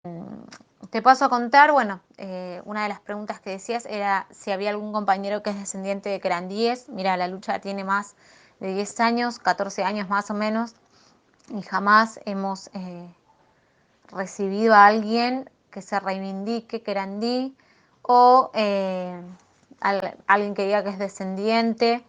Te paso a contar, bueno, una de las preguntas que decías era si había algún compañero que es descendiente de querandíes. Mira, la lucha tiene más de 10 años, 14 años más o menos, y jamás hemos recibido a alguien que se reivindique querandí o alguien que diga que es descendiente.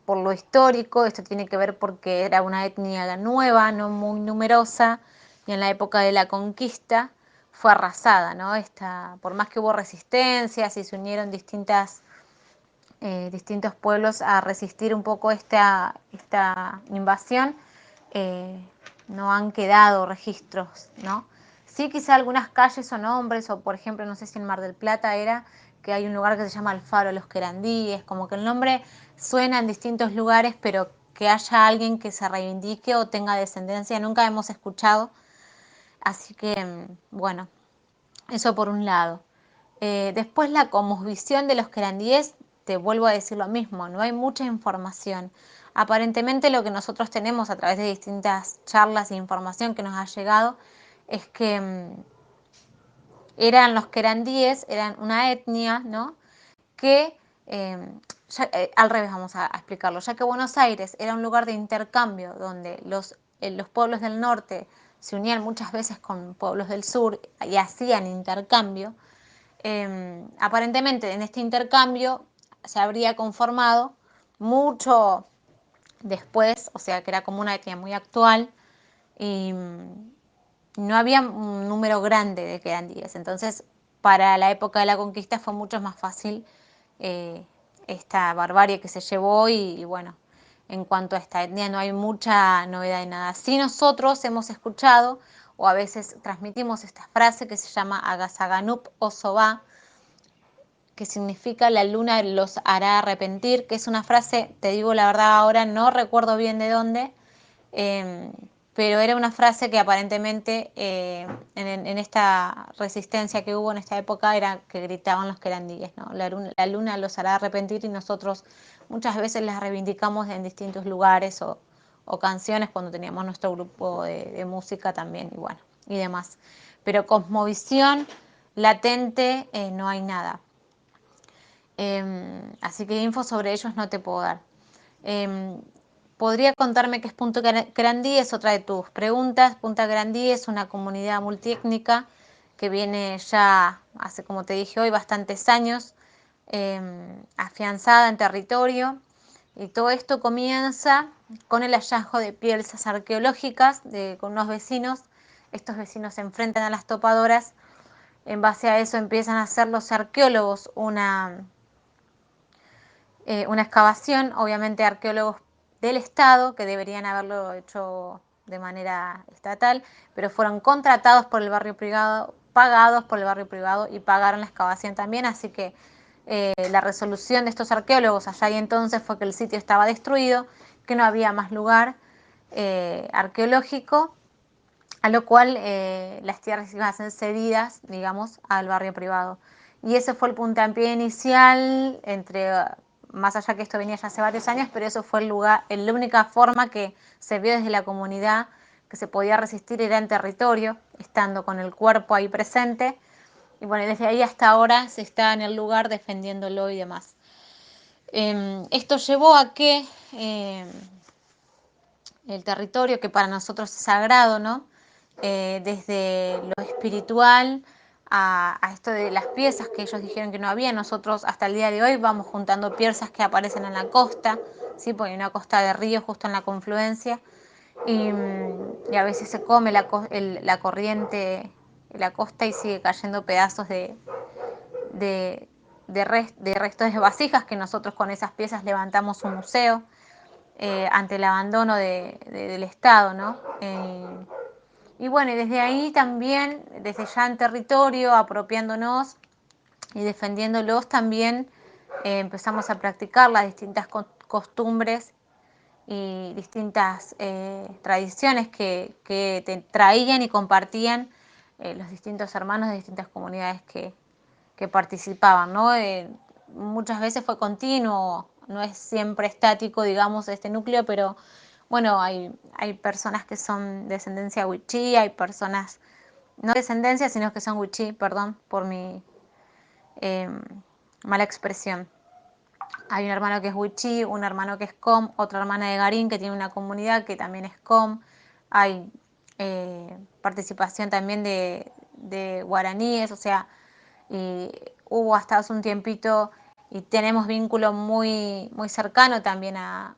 Por lo histórico, esto tiene que ver porque era una etnia nueva, no muy numerosa, y en la época de la conquista fue arrasada, ¿no? Por más que hubo resistencias y se unieron distintos pueblos a resistir un poco esta invasión, eh, no han quedado registros, ¿no? Sí, quizá algunas calles o nombres, o por ejemplo, no sé si en Mar del Plata era, que hay un lugar que se llama el Faro de los Querandíes, como que el nombre suena en distintos lugares, pero que haya alguien que se reivindique o tenga descendencia, nunca hemos escuchado. Así que, bueno, eso por un lado. Después la cosmovisión de los querandíes, te vuelvo a decir lo mismo, no hay mucha información. Aparentemente lo que nosotros tenemos a través de distintas charlas e información que nos ha llegado es que eran los querandíes, eran una etnia, ¿no? Que, al revés vamos a explicarlo, ya que Buenos Aires era un lugar de intercambio donde los pueblos del norte se unían muchas veces con pueblos del sur y hacían intercambio. Aparentemente en este intercambio se habría conformado mucho después, o sea que era como una etnia muy actual y no había un número grande de querandíes. Entonces, para la época de la conquista fue mucho más fácil eh, esta barbarie que se llevó y bueno, en cuanto a esta etnia no hay mucha novedad de nada. Sí nosotros hemos escuchado o a veces transmitimos esta frase que se llama Agasaganup o Sobá, que significa la luna los hará arrepentir, que es una frase, te digo la verdad ahora, no recuerdo bien de dónde, eh, pero era una frase que aparentemente en esta resistencia que hubo en esta época era que gritaban los querandíes, ¿no? La luna los hará arrepentir y nosotros muchas veces las reivindicamos en distintos lugares o canciones cuando teníamos nuestro grupo de música también y bueno, y demás. Pero cosmovisión latente no hay nada. Así que info sobre ellos no te puedo dar. Eh, Podría contarme qué es Punta Grandí, es otra de tus preguntas. Punta Grandí es una comunidad multiétnica que viene ya hace, como te dije hoy, bastantes años, afianzada en territorio. Y todo esto comienza con el hallazgo de piezas arqueológicas con unos vecinos. Estos vecinos se enfrentan a las topadoras. En base a eso empiezan a hacer los arqueólogos una excavación, obviamente arqueólogos del Estado, que deberían haberlo hecho de manera estatal, pero fueron contratados por el barrio privado, pagados por el barrio privado y pagaron la excavación también, así que la resolución de estos arqueólogos allá y entonces fue que el sitio estaba destruido, que no había más lugar arqueológico, a lo cual las tierras iban a ser cedidas, digamos, al barrio privado. Y ese fue el puntapié inicial, más allá que esto venía ya hace varios años, pero eso fue la única forma que se vio desde la comunidad que se podía resistir era en territorio, estando con el cuerpo ahí presente. Y bueno, desde ahí hasta ahora se está en el lugar defendiéndolo y demás. Esto llevó a que el territorio, que para nosotros es sagrado, ¿no? Desde lo espiritual a esto de las piezas que ellos dijeron que no había, nosotros hasta el día de hoy vamos juntando piezas que aparecen en la costa, ¿sí? Porque hay una costa de río justo en la confluencia y a veces se come la corriente de la costa y sigue cayendo pedazos de, de restos de vasijas que nosotros con esas piezas levantamos un museo ante el abandono del Estado, ¿no? Y bueno, y desde ahí también, desde ya en territorio, apropiándonos y defendiéndolos, también empezamos a practicar las distintas costumbres y distintas tradiciones que traían y compartían los distintos hermanos de distintas comunidades que participaban, ¿no? Muchas veces fue continuo, no es siempre estático, digamos, este núcleo, pero bueno, hay personas que son de descendencia wichí, hay personas no descendencia, sino que son wichí, perdón por mi mala expresión. Hay un hermano que es wichí, un hermano que es com, otra hermana de Garín que tiene una comunidad que también es com. Hay participación también de guaraníes, o sea, y hubo hasta hace un tiempito y tenemos vínculo muy, muy cercano también a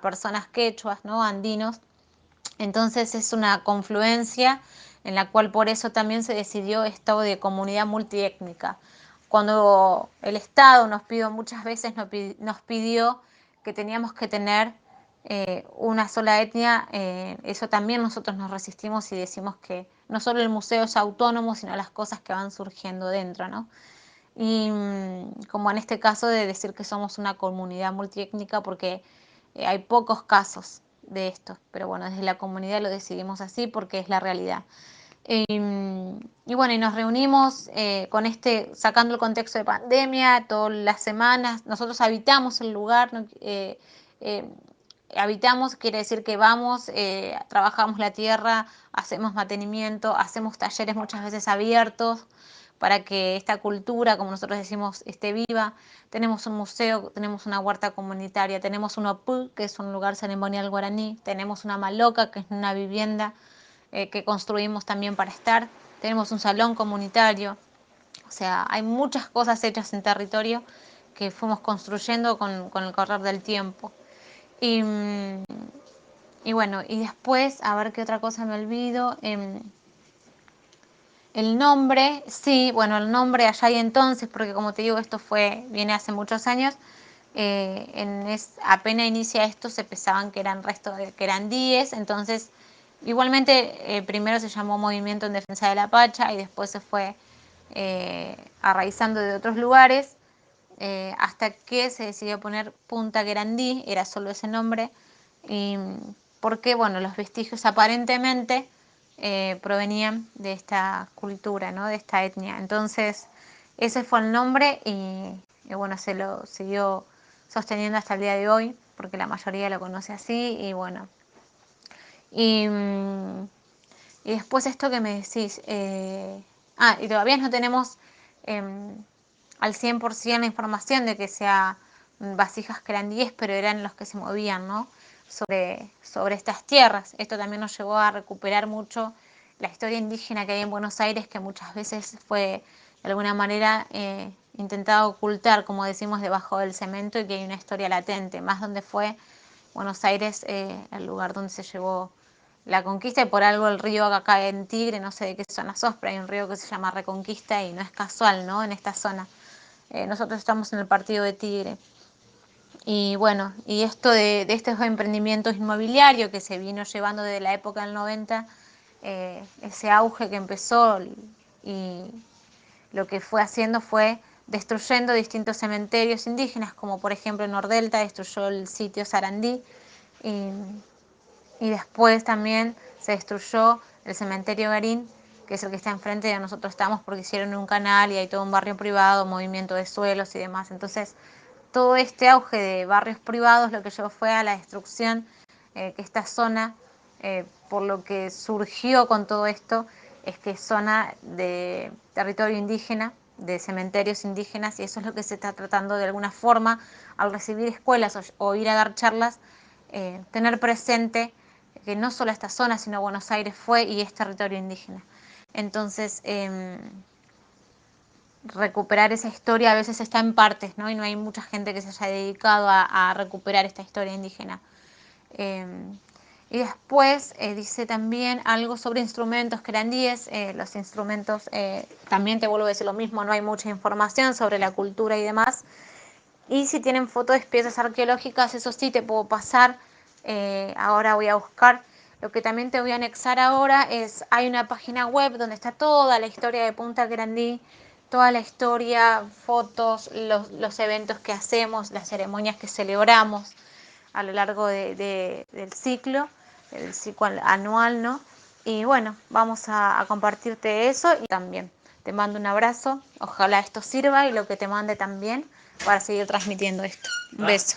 personas quechuas, ¿no? Andinos. Entonces es una confluencia en la cual por eso también se decidió esto de comunidad multiétnica. Cuando el Estado nos pidió muchas veces, nos pidió que teníamos que tener una sola etnia, eso también nosotros nos resistimos y decimos que no solo el museo es autónomo, sino las cosas que van surgiendo dentro, ¿no? Y como en este caso de decir que somos una comunidad multiétnica porque hay pocos casos de esto, pero bueno, desde la comunidad lo decidimos así porque es la realidad. Y bueno, y nos reunimos con sacando el contexto de pandemia, todas las semanas, nosotros habitamos el lugar, habitamos quiere decir que vamos, trabajamos la tierra, hacemos mantenimiento, hacemos talleres muchas veces abiertos para que esta cultura, como nosotros decimos, esté viva. Tenemos un museo, tenemos una huerta comunitaria, tenemos un opú, que es un lugar ceremonial guaraní, tenemos una maloca, que es una vivienda que construimos también para estar, tenemos un salón comunitario, o sea, hay muchas cosas hechas en territorio que fuimos construyendo con el correr del tiempo. Y, y bueno, y después, a ver qué otra cosa me olvido. El nombre, sí, bueno, el nombre allá y entonces, porque como te digo, viene hace muchos años. Apenas inicia esto, se pensaban que eran que eran 10, entonces igualmente primero se llamó Movimiento en Defensa de la Pacha y después se fue arraizando de otros lugares hasta que se decidió poner Punta Querandí, era solo ese nombre, y porque bueno, los vestigios aparentemente provenían de esta cultura, ¿no? De esta etnia. Entonces, ese fue el nombre y bueno, se lo siguió sosteniendo hasta el día de hoy, porque la mayoría lo conoce así, y bueno. Y, y después esto que me decís, y todavía no tenemos al 100% la información de que sea vasijas querandíes, pero eran los que se movían, ¿no? Sobre estas tierras. Esto también nos llevó a recuperar mucho la historia indígena que hay en Buenos Aires, que muchas veces fue de alguna manera intentada ocultar, como decimos, debajo del cemento, y que hay una historia latente, más donde fue Buenos Aires el lugar donde se llevó la conquista, y por algo el río acá en Tigre, no sé de qué zona sos, pero hay un río que se llama Reconquista y no es casual, ¿no? En esta zona. Nosotros estamos en el partido de Tigre. Y bueno, y esto de estos emprendimientos inmobiliarios que se vino llevando desde la época del 90, ese auge que empezó y lo que fue haciendo fue destruyendo distintos cementerios indígenas, como por ejemplo en Nordelta destruyó el sitio Sarandí, y después también se destruyó el cementerio Garín, que es el que está enfrente de donde nosotros estamos, porque hicieron un canal y hay todo un barrio privado, movimiento de suelos y demás. Entonces, todo este auge de barrios privados lo que llevó fue a la destrucción, que esta zona, por lo que surgió con todo esto, es que es zona de territorio indígena, de cementerios indígenas, y eso es lo que se está tratando de alguna forma al recibir escuelas o ir a dar charlas, tener presente que no solo esta zona, sino Buenos Aires fue y es territorio indígena. Entonces, recuperar esa historia a veces está en partes, ¿no? Y no hay mucha gente que se haya dedicado a recuperar esta historia indígena. Y después dice también algo sobre instrumentos querandíes. Los instrumentos, también te vuelvo a decir lo mismo, no hay mucha información sobre la cultura y demás. Y si tienen fotos de piezas arqueológicas, eso sí te puedo pasar. Ahora voy a buscar. Lo que también te voy a anexar ahora hay una página web donde está toda la historia de Punta Querandí, toda la historia, fotos, los eventos que hacemos, las ceremonias que celebramos a lo largo del ciclo anual, ¿no? Y bueno, vamos a compartirte eso y también te mando un abrazo. Ojalá esto sirva y lo que te mande también para seguir transmitiendo esto. Un beso.